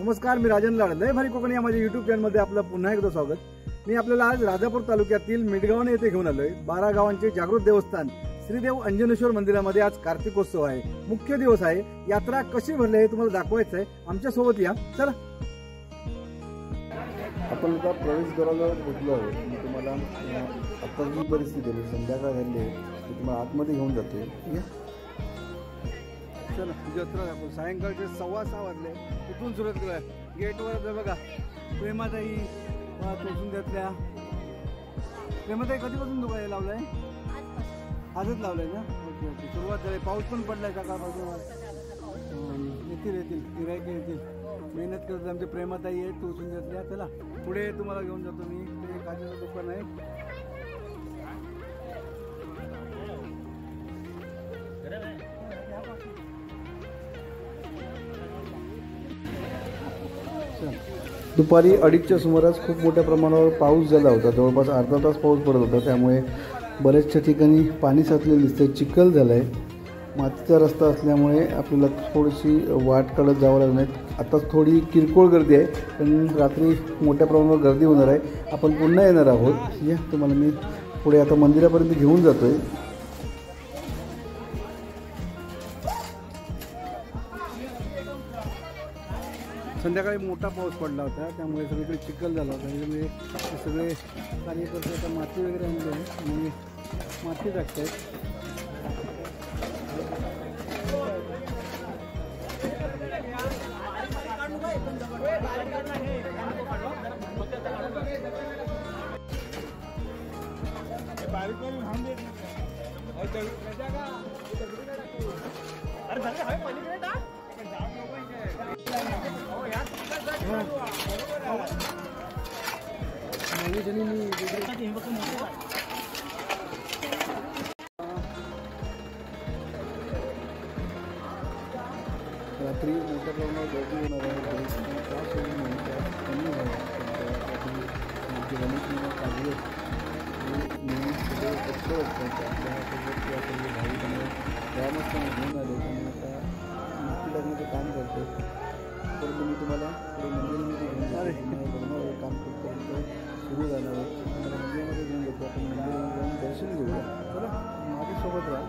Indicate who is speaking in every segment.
Speaker 1: नमस्कार, मी राजन लाड, लय भारी कोकणी या माझ्या यूट्यूब चॅनलमध्ये आपलं पुन्हा एकदा स्वागत. मी आपल्याला आज राजापूर तालुक्यातील मिठगाव येथे घेऊन आलोय. 12 गावांचे जागृत देवस्थान श्रीदेव अंजनेश्वर मंदिरामध्ये आज कार्तिकोत्सव आहे, मुख्य दिवस आहे. यात्रा कशी भरली आहे तुम्हाला दाखवायचं आहे, आमच्या सोबत या. चला,
Speaker 2: आपण आता प्रवेशद्वाराजवळ पोहोचलो आहोत. मी तुम्हाला आता जी परिस्थिती आहे, संध्याकाळ झाली आहे, मी तुम्हाला आतमध्ये घेऊन जातो.
Speaker 1: चला, जत्रा दाखवू. सायंकाळचे 6:15 वाजले. इथून सुरुवात करूया. गेटवर बघा प्रेमाताई तोसून घेतल्या. प्रेमाताई कधीपासून दुकान लावलंय? आजच लावलंय ना? ओके ओके, सुरुवात झाली. पाऊस पण पडलाय सकाळपासून. येतील गिरायक येतील. मेहनत करत आमचे प्रेमाताई आहे, तोसून घेतल्या. चला पुढे तुम्हाला घेऊन जातो मी. ते काजूचं दुकान आहे.
Speaker 2: दुपारी 2:30च्या सुमारास खूप मोठ्या प्रमाणावर पाऊस झाला होता. जवळपास अर्धा तास पाऊस पडत होता. त्यामुळे बऱ्याचशा ठिकाणी पाणी साचलेलं दिसतंय, चिखल झालं आहे. मातीचा रस्ता असल्यामुळे आपल्याला थोडीशी वाट काढत जावं लागणार आहे. आता थोडी किरकोळ गर्दी आहे, पण रात्री मोठ्या प्रमाणावर गर्दी होणार आहे. आपण पुन्हा येणार आहोत. या तुम्हाला मी पुढे आता मंदिरापर्यंत घेऊन जातो आहे.
Speaker 1: संध्याकाळी मोठा पाऊस पडला होता, त्यामुळे सगळीकडे चिखल झाला होता. त्यामुळे सगळे कार्यकर्ते आता माती वगैरे आणले आहे आणि माती टाकत आहेत.
Speaker 2: रात्री मोठ्या प्रमाणावर गर्दी होणार आहे. त्रास होऊ नये, त्रास कमी व्हावा आमचे गणेश काळजी नेहमी सगळे तत्पर असतात. आपल्यासोबत या सर्व भाविकांना ग्रामस्थांना घेऊन आले आणि आता माती लागण्याचं काम करतो. परंतु मी तुम्हाला पुढे मंदिरामध्ये घेऊन बनवणारे काम कुठपर्यंत सुरू झालं आहे. तुम्हाला मंदिरामध्ये घेऊन जातो. आपण मंदिरामध्ये जाऊन दर्शन घेऊया. चला, माझ्यासोबत राहा.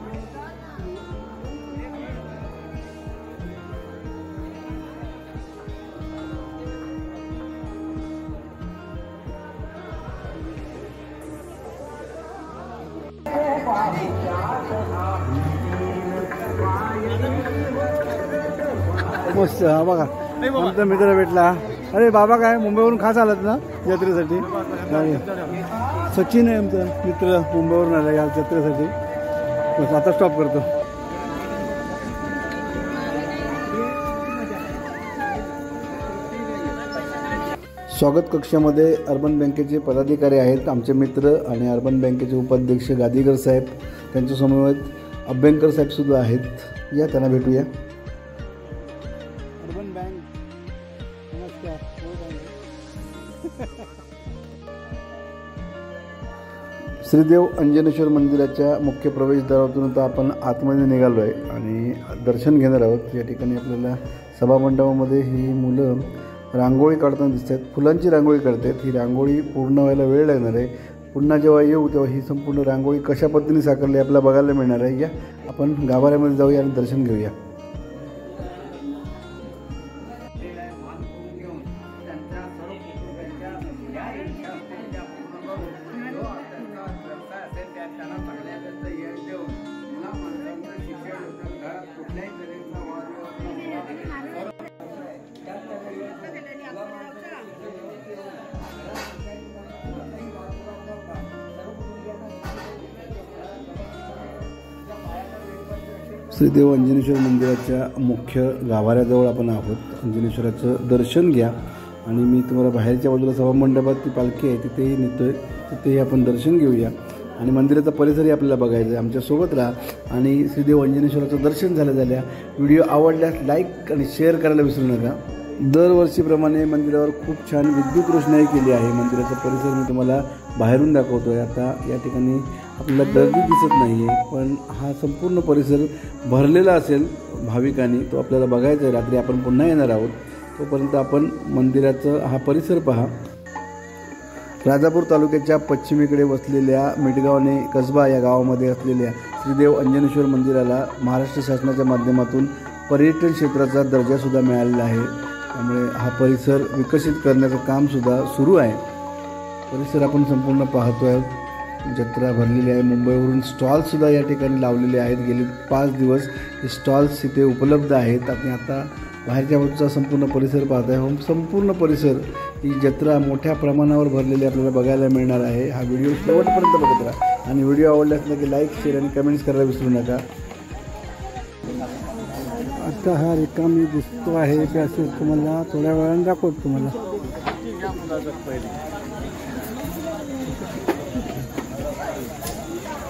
Speaker 1: मस्त. हा बघा, आमचा मित्र भेटला. अरे बाबा, काय मुंबईवरून खास आलात ना जत्रेसाठी? सचिन आहे आमचा मित्र, मुंबईवरून आला या जत्रेसाठी. बस आता स्टॉप करतो.
Speaker 2: स्वागत कक्षामध्ये अर्बन बँकेचे पदाधिकारी आहेत, आमचे मित्र, आणि अर्बन बँकेचे उपाध्यक्ष गादीकर साहेब, त्यांच्या समवेत अभ्यंकर साहेब सुद्धा आहेत. या त्यांना भेटूया.
Speaker 1: अर्बन बँक, नमस्कार.
Speaker 2: श्रीदेव अंजनेश्वर मंदिराच्या मुख्य प्रवेशद्वारातून आता आपण आतमध्ये निघालो आहे आणि दर्शन घेणार आहोत. या ठिकाणी आपल्याला सभामंडपामध्ये ही मुलं रांगोळी काढताना दिसत आहेत. फुलांची रांगोळी काढतात. ही रांगोळी पूर्ण व्हायला वेळ लागणार आहे. पुन्हा जेव्हा येऊ तेव्हा ही संपूर्ण रांगोळी कशा पद्धतीने साकारली आपल्याला बघायला मिळणार आहे. या आपण गाभाऱ्यामध्ये जाऊया आणि दर्शन घेऊया. श्रीदेव अंजनेश्वर मंदिराच्या मुख्य गाभाऱ्याजवळ आपण आहोत. अंजनेश्वराचं दर्शन घ्या आणि मी तुम्हाला बाहेरच्या बाजूला सभामंडपात ती पालखी आहे तिथेही नेतोय. तिथेही आपण दर्शन घेऊया आणि मंदिराचा परिसरही आपल्याला बघायचा आहे. आमच्यासोबत राहा आणि श्रीदेव अंजनेश्वराचं दर्शन झाल्या व्हिडिओ आवडल्यास लाईक आणि शेअर करायला विसरू नका. दरवर्षीप्रमाणे मंदिरावर खूप छान विद्युत रोषणाई केली आहे. मंदिराचा परिसर मी तुम्हाला बाहेरून दाखवतो आहे. आता या ठिकाणी आपल्याला गर्दी दिसत नाही आहे, पण हा संपूर्ण परिसर भरलेला असेल भाविकांनी, तो आपल्याला बघायचा आहे. रात्री आपण पुन्हा येणार आहोत. तोपर्यंत आपण मंदिराचं हा परिसर पहा. राजापूर तालुक्याच्या पश्चिमेकडे वसलेल्या मिडगावणे कसबा या गावामध्ये असलेल्या श्रीदेव अंजनेश्वर मंदिराला महाराष्ट्र शासनाच्या माध्यमातून पर्यटन क्षेत्राचा दर्जासुद्धा मिळालेला आहे. त्यामुळे हा परिसर विकसित करण्याचं कामसुद्धा सुरू आहे. परिसर आपण संपूर्ण पाहतो आहे. जत्रा भरलेली आहे. मुंबईवरून स्टॉल्ससुद्धा या ठिकाणी लावलेले आहेत. गेली 5 दिवस हे स्टॉल्स इथे उपलब्ध आहेत. आणि आता बाहेरच्या बाजूचा संपूर्ण परिसर पाहत आहे. संपूर्ण परिसर ही जत्रा मोठ्या प्रमाणावर भरलेली आपल्याला बघायला मिळणार आहे. हा व्हिडिओ शेवटपर्यंत बघत राहा आणि व्हिडिओ आवडला असला की लाईक, शेअर आणि कमेंट्स करायला विसरू नका.
Speaker 1: आता हा रिकामी दिसतो आहे ते असं तुम्हाला थोड्या वेळाने दाखवतो तुम्हाला.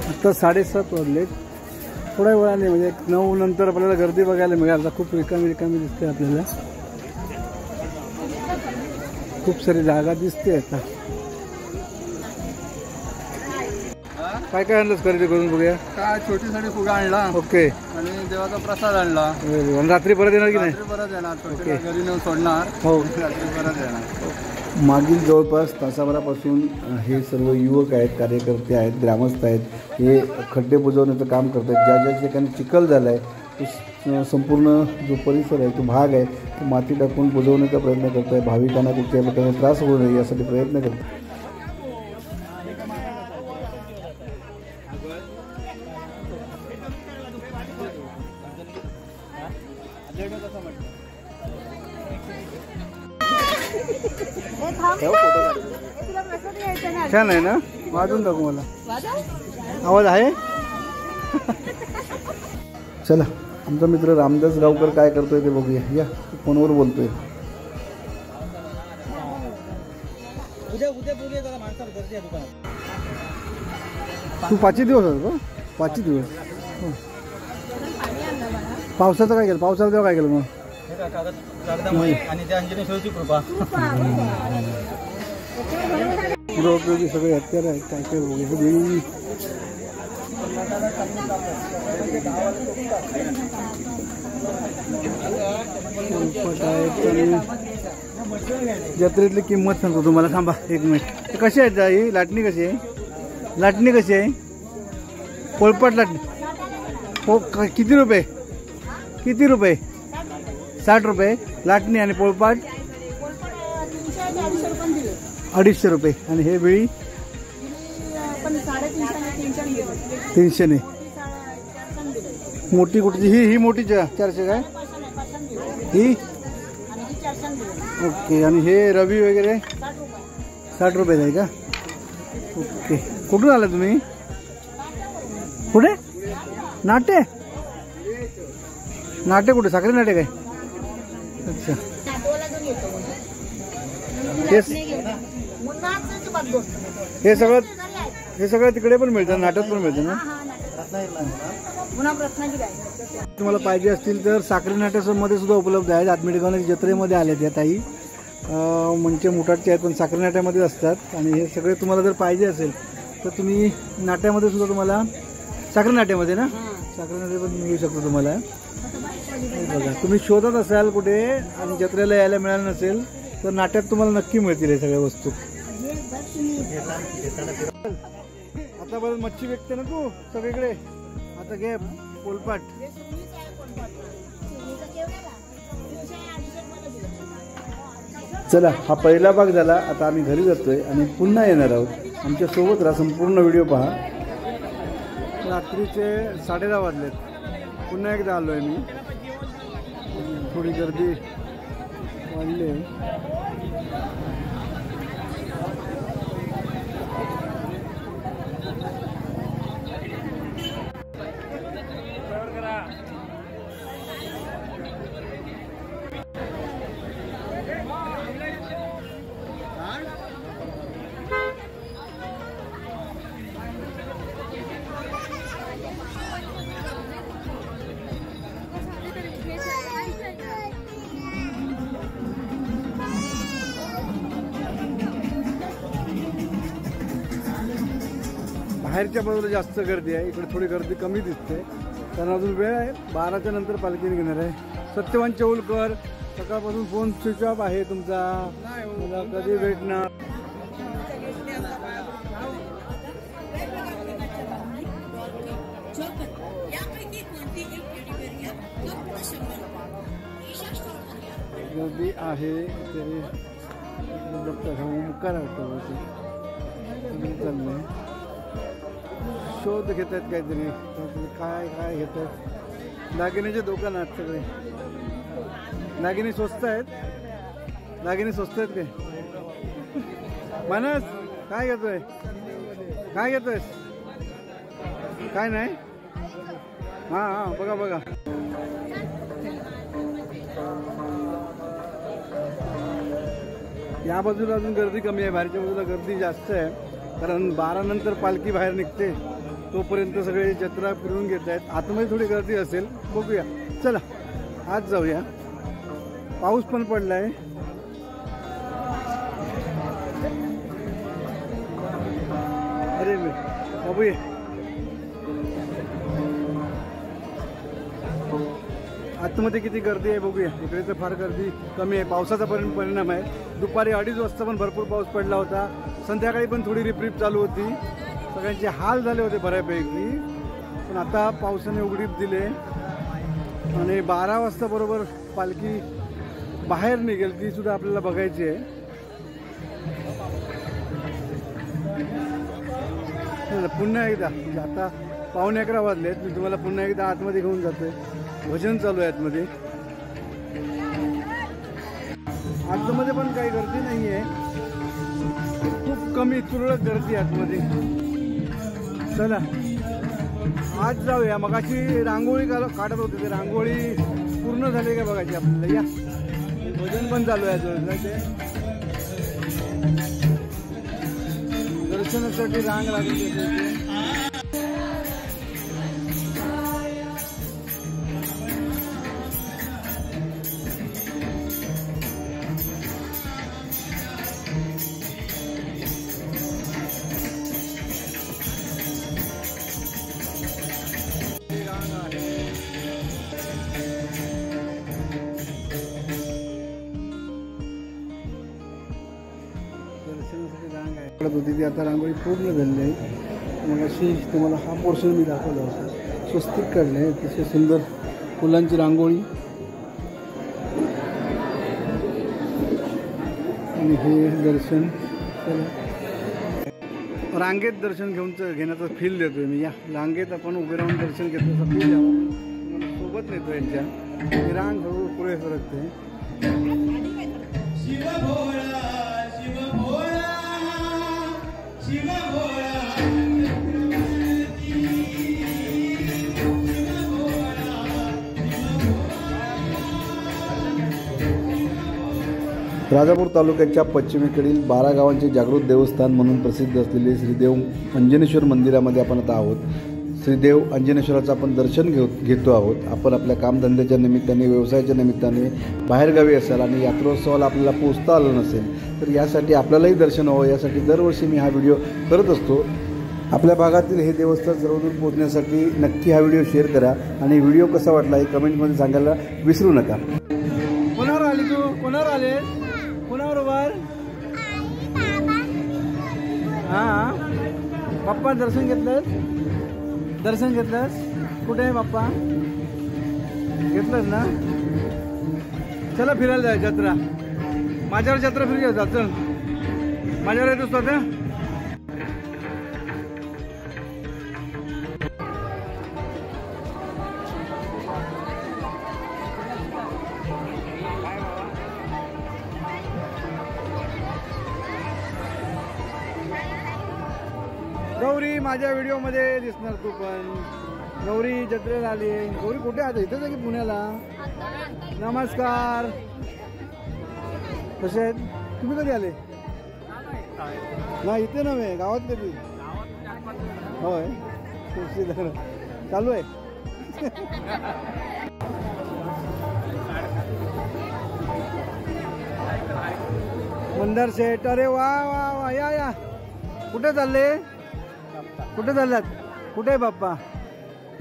Speaker 1: आता 7:30 वाजले. थोड्या वेळाने म्हणजे 9 नंतर आपल्याला गर्दी बघायला मिळाल. खूप रिकामी दिसते आपल्याला. खूप सारी जागा दिसते. आता काय काय आणलंच खरेदी करून बघूया.
Speaker 3: काय छोटीसाठी फुगा आणला.
Speaker 1: ओके.
Speaker 3: आणि देवाचा प्रसाद आणला.
Speaker 1: आणि रात्री परत येणार की नाही?
Speaker 3: परत येणार. छोटीला घरी नेऊन सोडणार.
Speaker 1: हो,
Speaker 3: रात्री परत येणार.
Speaker 2: मागील जवळपास तासाभरापासून हे सर्व युवक आहेत, कार्यकर्ते आहेत, ग्रामस्थ आहेत, हे खड्डे बुजवण्याचं काम करत आहेत. ज्या ज्या ठिकाणी चिखल झाला आहे तो संपूर्ण जो परिसर आहे, तो भाग आहे, तो माती टाकून बुजवण्याचा प्रयत्न करत आहे. भाविकांना कुठल्याही प्रकारचा त्रास होऊ नये यासाठी प्रयत्न करत आहे.
Speaker 1: छान आहे ना? वाजून दाखव मला. आवाज आहे.
Speaker 2: चला, आमचा मित्र रामदास गावकर काय करतोय ते बघूया. या, फोनवर बोलतोय.
Speaker 1: तू 5 दिवस होतो. 5 दिवस. पावसाचं काय केलं? पावसाचं तेव्हा काय केलं मग?
Speaker 3: आणि त्या अंजनेश्वरची कृपा.
Speaker 1: गृहोपयोगी सगळे हत्यार आहेत. काय काय बघू. जत्रेतली किंमत सांगतो तुम्हाला. थांबा 1 मिनिट. कशी आहे ही लाटणी? कशी आहे लाटणी? कशी आहे पोळपाट लाटणी? हो. किती रुपये? 60 रुपये लाटणी. आणि पोळपाट 250 रुपये. आणि हे वेळी 300 ने. मोठी कुठची? ही मोठी 400 काय? ही ओके. आणि हे रवी वगैरे 60 रुपये आहे का? ओके. कुठून आला तुम्ही? कुठे? नाटे कुठे? साखरे नाटे काय? अच्छा. हे सगळं तिकडे पण मिळतं, नाट्यात पण मिळतं ना? तुम्हाला पाहिजे असतील तर साखरे नाट्यामध्ये सुद्धा उपलब्ध आहेत. आत्मिडगावच्या जत्रेमध्ये आल्या त्या ताई म्हणजे मुठाटचे आहेत, पण साखरे नाट्यामध्ये असतात. आणि हे सगळे तुम्हाला जर पाहिजे असेल तर तुम्ही नाट्यामध्ये सुद्धा तुम्हाला साखरे नाट्यामध्ये ना साखरे नाट्य पण मिळू शकतो तुम्हाला. बघा, तुम्ही शोधत असाल कुठे आणि जत्रेला यायला मिळालं नसेल तर नाट्यात तुम्हाला नक्की मिळतील हे सगळ्या वस्तू. आता बरं मच्छी विकते ना तू सगळीकडे. आता घे पोलपाट.
Speaker 2: चला, हा पहिला भाग झाला. आता आम्ही घरी जातोय आणि पुन्हा येणार आहोत. आमच्या सोबत राहा, संपूर्ण व्हिडिओ पहा.
Speaker 1: रात्रीचे 10:30 वाजलेत. पुन्हा एकदा आलो आहे मी. थोडी गर्दी वाढली. बाहेरच्या बाजूला जास्त गर्दी आहे. इकडे थोडी गर्दी कमी दिसते कारण अजून वेळ आहे. 12च्या नंतर पालखी निघणार आहे. सत्यवान चौलकर, सकाळपासून फोन स्विच ऑफ आहे तुमचा, मला कधी भेटणार? गर्दी आहे तरी ओंकार चाललंय, शोध घेत आहेत काहीतरी, काय काय घेत आहेत. दागिन्याचे दुकान आहेत सगळे, दागिने स्वस्त आहेत, दागिने स्वस्त आहेत काय? मानस काय घेतोय, काय घेतोयस? काय नाही. हां हां बघा बघा, या बाजूला अजून गर्दी कमी आहे, बाहेरच्या बाजूला गर्दी जास्त आहे, कारण 12 नंतर पालखी बाहेर निघते, तोपर्यंत सगळे जत्रा फिरून घेत आहेत. आतमध्ये थोडी गर्दी असेल, बघूया. चला आज जाऊया. पाऊस पण पडलाय. अरे बघूया. आतमध्ये किती गर्दी आहे बघूया. इकडे तर फार गर्दी कमी आहे, पावसाचा परिणाम आहे. दुपारी 2:30 वाजता पण भरपूर पाऊस पडला होता, संध्याकाळी पण थोडी रिपरिप चालू होती, सगळ्यांचे हाल झाले होते बऱ्यापैकी. पण आता पावसाने उघडीप दिले आणि 12 वाजता बरोबर पालखी बाहेर निघेल, ती सुद्धा आपल्याला बघायची आहे. पुन्हा एकदा म्हणजे आता 11:15 वाजलेत, मी तुम्हाला पुन्हा एकदा आतमध्ये घेऊन जातोय. भजन चालू आहे आतमध्ये. आतमध्ये पण काही गर्दी नाही आहे, खूप कमी तुरळक गर्दी आतमध्ये. चला आज जाऊया. मगाशी रांगोळी काढत होते, ते रांगोळी पूर्ण झाली का बघायची आपल्याला. या भजन पण चालू आहे ते, दर्शनासाठी रांग लागली होती. होती ती आता रांगोळी पूर्ण झालेली आहे. मग अशी तुम्हाला हा पोर्शन मी दाखवला होता, स्वस्तिक काढलं आहे, अतिशय सुंदर फुलांची रांगोळी. आणि हे दर्शन रांगेत दर्शन घेण्याचा फील देतोय मी. या रांगेत आपण उभे राहून दर्शन घेतो, फील द्यावं सोबत नेतो यांच्या. ही रांग हळूहळू पुढे सरकते.
Speaker 2: राजापूर तालुक्याच्या पश्चिमेकडील 12 गावांचे जागृत देवस्थान म्हणून प्रसिद्ध असलेले श्रीदेव अंजनेश्वर मंदिरामध्ये आपण आता आहोत. श्रीदेव अंजनेश्वराचं आपण दर्शन घेतो आहोत. आपण आपल्या कामधंद्याच्या निमित्ताने, व्यवसायाच्या निमित्ताने बाहेरगावी असाल आणि यात्रोत्सवाला आपल्याला पोचता आलं नसेल, तर यासाठी आपल्यालाही दर्शन व्हावं, यासाठी दरवर्षी मी हा व्हिडिओ करत असतो. आपल्या भागातील हे देवस्थान सर्वदूर पोहोचण्यासाठी नक्की हा व्हिडिओ शेअर करा आणि व्हिडिओ कसा वाटला हे कमेंटमध्ये सांगायला विसरू नका.
Speaker 1: कोणावर आली तू? कोणावर आले? कोणाबरोबर? हां बाप्पा दर्शन घेतलंस? दर्शन घेतलंस? कुठे आहे बाप्पा? घेतलंस ना? चला फिरायला जाय. जत्रा माझ्यावर जत्रा फिर घ्यायचा. चल माझ्यावर येतोस स्वतः. गौरी माझ्या व्हिडिओमध्ये दिसणार तू पण. गौरी जत्रेला आली. गौरी कुठे आता? इथेच आहे की पुण्याला? नमस्कार, कसे आहेत तुम्ही? कधी आले? नाही इथे नव्हे, गावात कधी? होय चालू आहे. मंदार शेठ, अरे वा वा वा, या या. कुठे चालले? कुठे चाललात? कुठे आहे बाप्पा?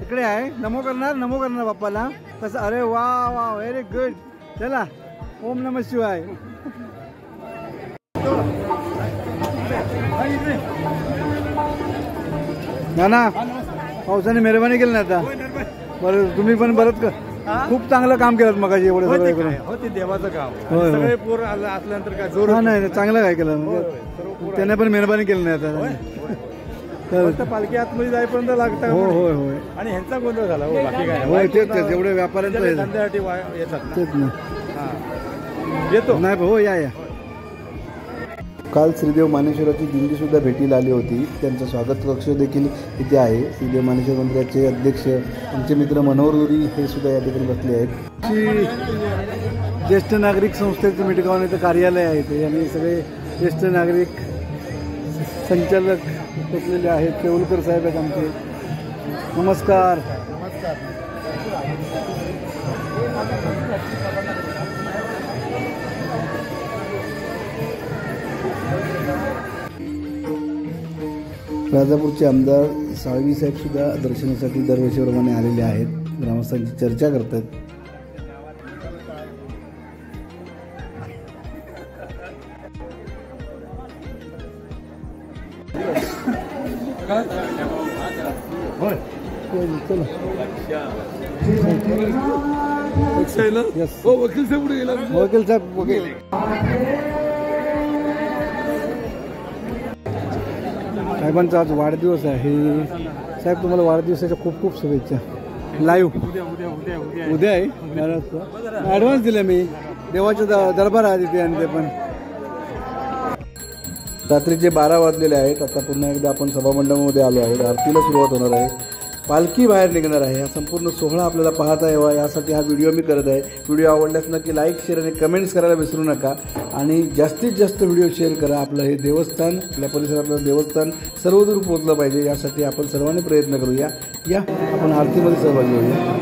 Speaker 1: इकडे आहे. नमो करणार? नमो करणार बाप्पाला कसं? अरे वा वा, व्हेरी गुड. चला ओम नमः शिवाय. ना पावसाने मेहरबानी केली ना आता. बरं तुम्ही पण बरंच खूप चांगलं काम केलं मगाशी एवढं सगळं करून.
Speaker 3: हो ते देवाचं काम.
Speaker 1: होय, होय.
Speaker 3: सगळे पोर असल्यानंतर काय जोर
Speaker 1: नाही चांगलं काय केलं म्हणजे त्याने पण मेहरबानी केली नाही आता.
Speaker 3: फक्त पालखी आतमध्ये जाईपर्यंत लागतं.
Speaker 1: हो होय होय
Speaker 3: आणि ह्यांचा गोंधळ झाला हो, बाकी काय
Speaker 1: होय. तेच जेवढे व्यापाऱ्यांचं आहे
Speaker 3: धंद्यासाठी येतात ना.
Speaker 1: तेच ना.
Speaker 3: येतो
Speaker 1: नाही हो या.
Speaker 2: काल श्रीदेव मानेश्वराची दिंडी सुद्धा भेटीला आली होती. त्यांचा स्वागत कक्ष देखील इथे आहे. श्रीदेव मानेश्वर मंदिराचे अध्यक्ष आमचे मित्र मनोहर दुरी हे सुद्धा या ठिकाणी बसले आहेत.
Speaker 1: ज्येष्ठ नागरिक संस्थेचं मिटगाव इथं कार्यालय आहे ते आणि सगळे ज्येष्ठ नागरिक संचालक बसलेले आहेत. केवलकर साहेब आहेत आमचे. नमस्कार.
Speaker 2: राजापूरचे आमदार साळवी साहेब सुद्धा दर्शनासाठी दरवर्षीप्रमाणे आलेले आहेत. ग्रामस्थांची चर्चा करतात.
Speaker 1: वकील साहेब वकील साहेबांचा आज वाढदिवस आहे. साहेब तुम्हाला वाढदिवसाच्या खूप खूप शुभेच्छा. लाईव्ह उद्या आहे. ॲडव्हान्स दिला मी. देवाच्या दरबार आहे तिथे आणि ते पण.
Speaker 2: रात्रीचे 12 वाजलेले आहेत. आता पुन्हा एकदा आपण सभामंडपामध्ये आलो आहोत. आरतीला सुरुवात होणार आहे. पालखी बाहेर निघणार आहे. हा संपूर्ण सोहळा आपल्याला पाहता यावा यासाठी हा व्हिडिओ मी करत आहे. व्हिडिओ आवडल्यास नक्की लाईक शेअर आणि कमेंट्स करायला विसरू नका. आणि जास्तीत जास्त व्हिडिओ शेअर करा. आपलं हे देवस्थान आपल्या परिसरातलं देवस्थान सर्वदूर पोहोचलं पाहिजे यासाठी आपण सर्वांनी प्रयत्न करूया. या आपण आरतीमध्ये सहभागी होऊया.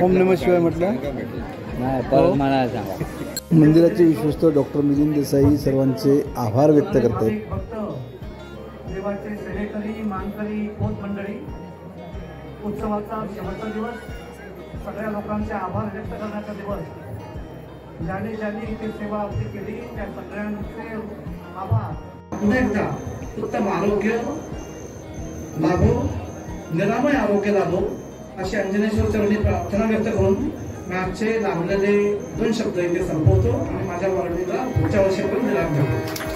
Speaker 1: ओम नमः शिवाय म्हटलं.
Speaker 2: मंदिराचे विश्वस्त डॉक्टर मिलिंद देसाई सर्वांचे आभार व्यक्त करतात.
Speaker 4: देवाचे सेवेकरी मानकरी पोत मंडळी, उत्सवाचा शेवटचा दिवस, सगळ्या लोकांचे आभार व्यक्त करण्याचा दिवस. ज्याने ज्याने इथे सेवा आपली केली त्या सगळ्यांचे आभार. पुन्हा एकदा उत्तम आरोग्य लाभो, निरामय आरोग्य लाभो अशी अंजनेश्वर चरणी प्रार्थना व्यक्त करून माझे लाभलेले 2 शब्द इथे संपवतो आणि माझ्या वर्णीला पुढच्या वर्षापर्यंत विराम देतो.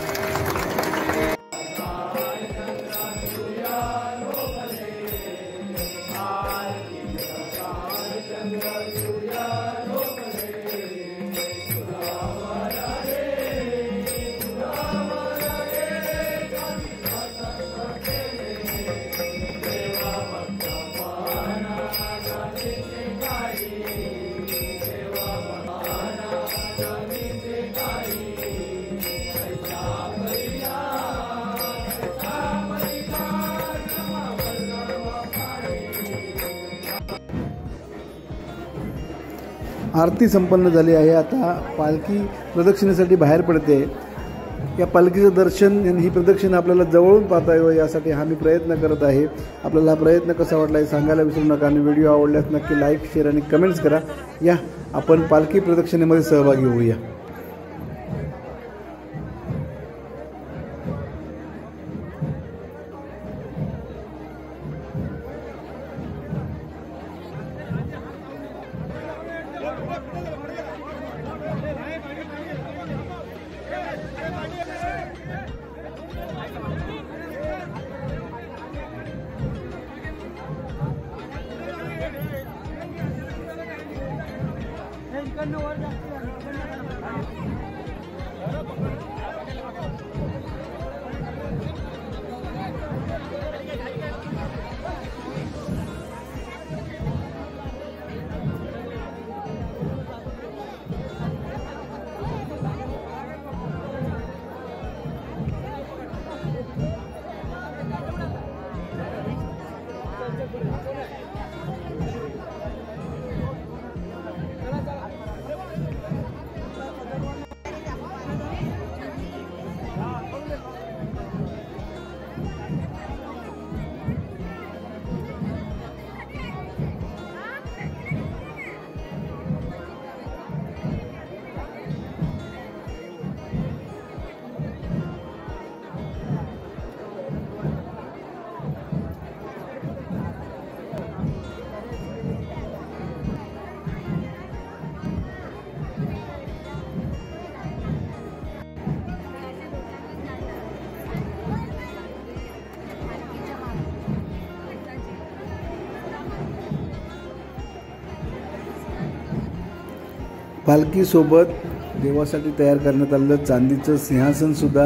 Speaker 2: आरती संपन्न झाली आहे. आता पालखी प्रदक्षिणेसाठी बाहेर पडते. या पालखीचं दर्शन आणि ही प्रदक्षिणा आपल्याला जवळून पाहता यावं यासाठी हा मी प्रयत्न करत आहे. आपल्याला हा प्रयत्न कसा वाटला हे सांगायला विसरू नका आणि व्हिडिओ आवडल्यास नक्की लाईक शेअर आणि कमेंट्स करा. या आपण पालखी प्रदक्षिणेमध्ये सहभागी होऊया. पालखीसोबत देवासाठी तयार करण्यात आलेलं चांदीचं सिंहासनसुद्धा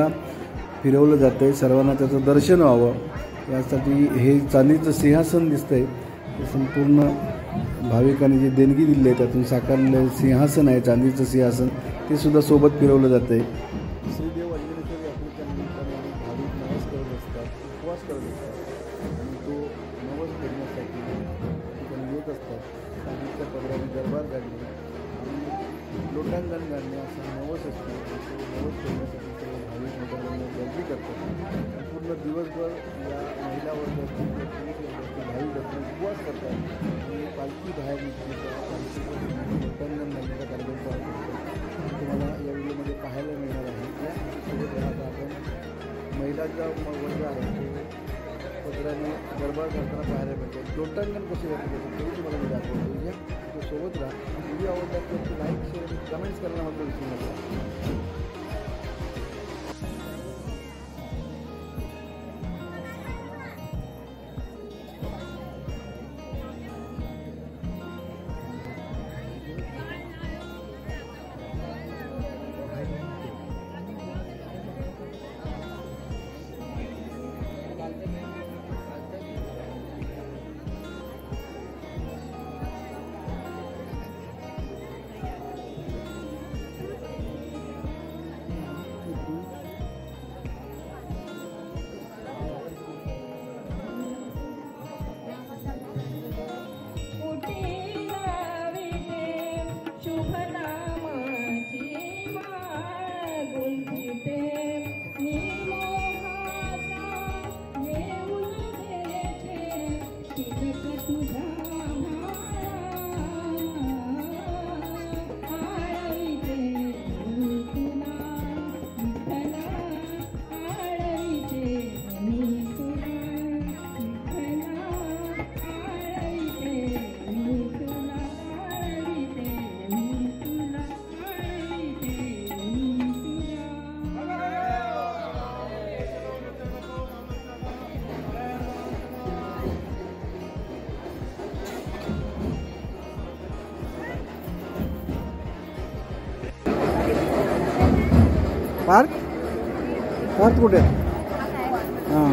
Speaker 2: फिरवलं जातं आहे. सर्वांना त्याचं दर्शन व्हावं यासाठी हे चांदीचं सिंहासन दिसतं आहे. ते संपूर्ण भाविकांनी जे देणगी दिली आहे त्यातून साकारलेलं सिंहासन आहे, चांदीचं सिंहासन, ते सुद्धा सोबत फिरवलं जातं आहे. श्रीदेव अंजनेश्वर यात्रेच्या निमित्ताने भाविक नवस करत असतात, उपवास करत असतात आणि तो नवस करण्यासाठी ठिकाणी येत असतात. चांदीच्या पदराने दरबार काढणे आणि लोटांगण घालणे असा नवस असतो. तो नवस करण्यासाठी सर्व भाविक मोठ्या गर्दी करतात. पूर्ण दिवसभर या महिला वर्ग असतील किंवा पुरुष वर्ग असतील, भाविक असतील, उपवास करतात आणि पालखी बाहेर निघते त्या पालखीचं लोटांगण घालण्याचा कार्यक्रम पाहत असतो. तुम्हाला या व्हिडिओमध्ये पाहायला मिळणार आहे. त्यासोबत राहता आपण महिलांचा वर्ग आहे तो पत्राने दरबार करताना पाहायला मिळतो. लोटांगण कसे जाते तेही तुम्हाला मी दाखवतो. या तो सोबत राहा. व्हिडिओ आवडला तर लाईक शेअर आणि कमेंट्स करायला मात्र विसरू नका. पार्क पार्क कुठे हां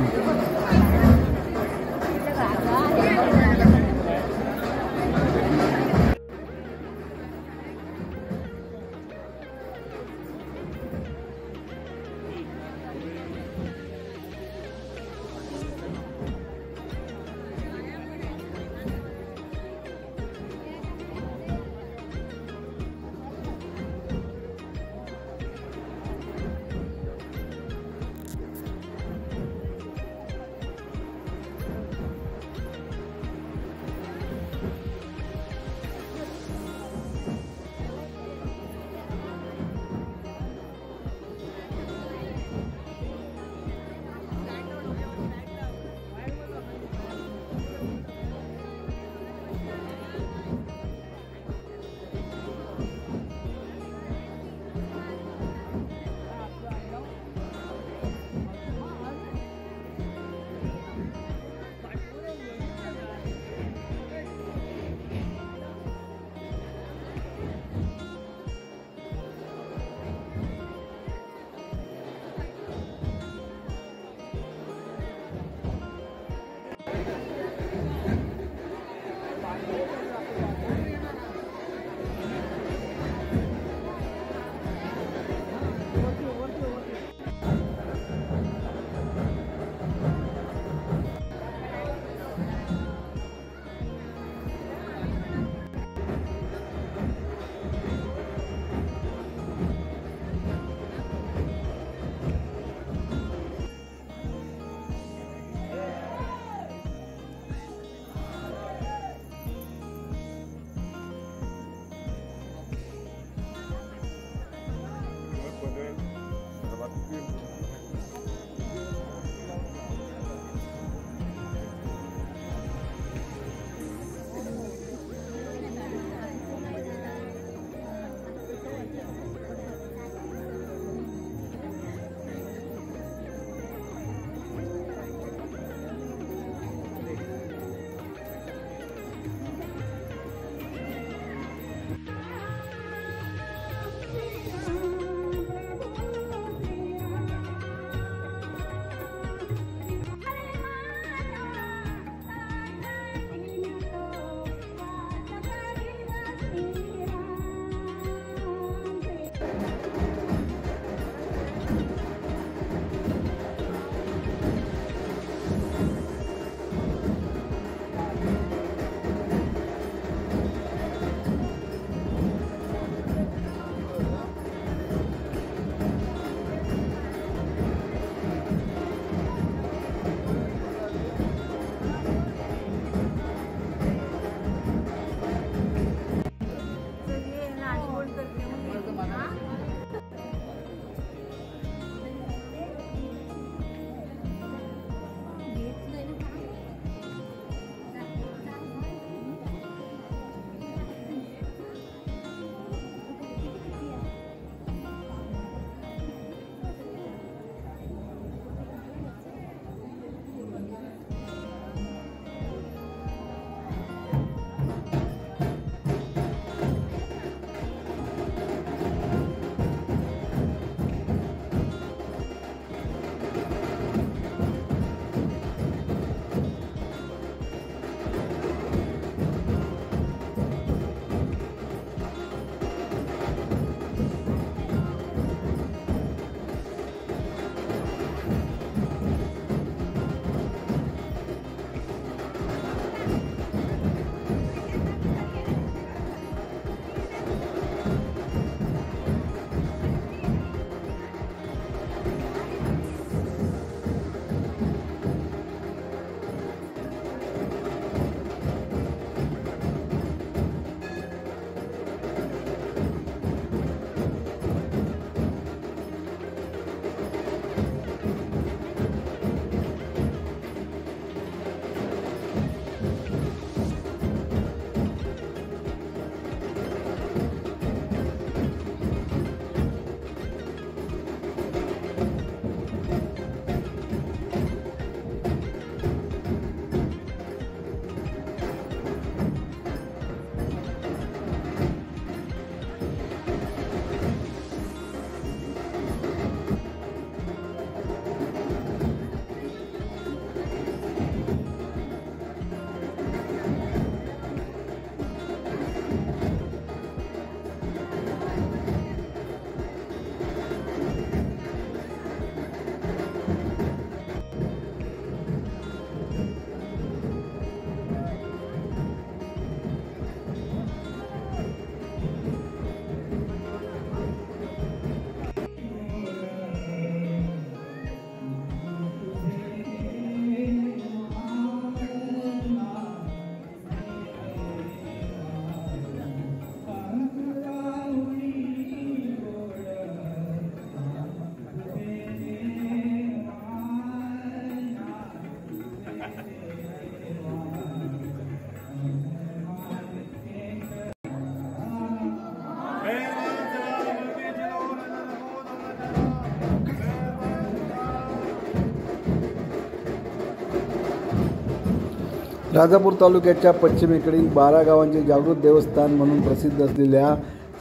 Speaker 2: राजापूर तालुक्याच्या पश्चिमेकडील 12 गावांचे जागृत देवस्थान म्हणून प्रसिद्ध असलेल्या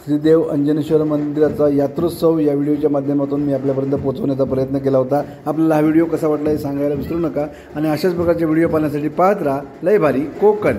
Speaker 2: श्रीदेव अंजनेश्वर मंदिराचा यात्रोत्सव या व्हिडिओच्या माध्यमातून मी आपल्यापर्यंत पोहोचवण्याचा प्रयत्न केला होता. आपल्याला हा व्हिडिओ कसा वाटला हे सांगायला विसरू नका आणि अशाच प्रकारचे व्हिडिओ पाहण्यासाठी पाहत राहा लय भारी कोकण.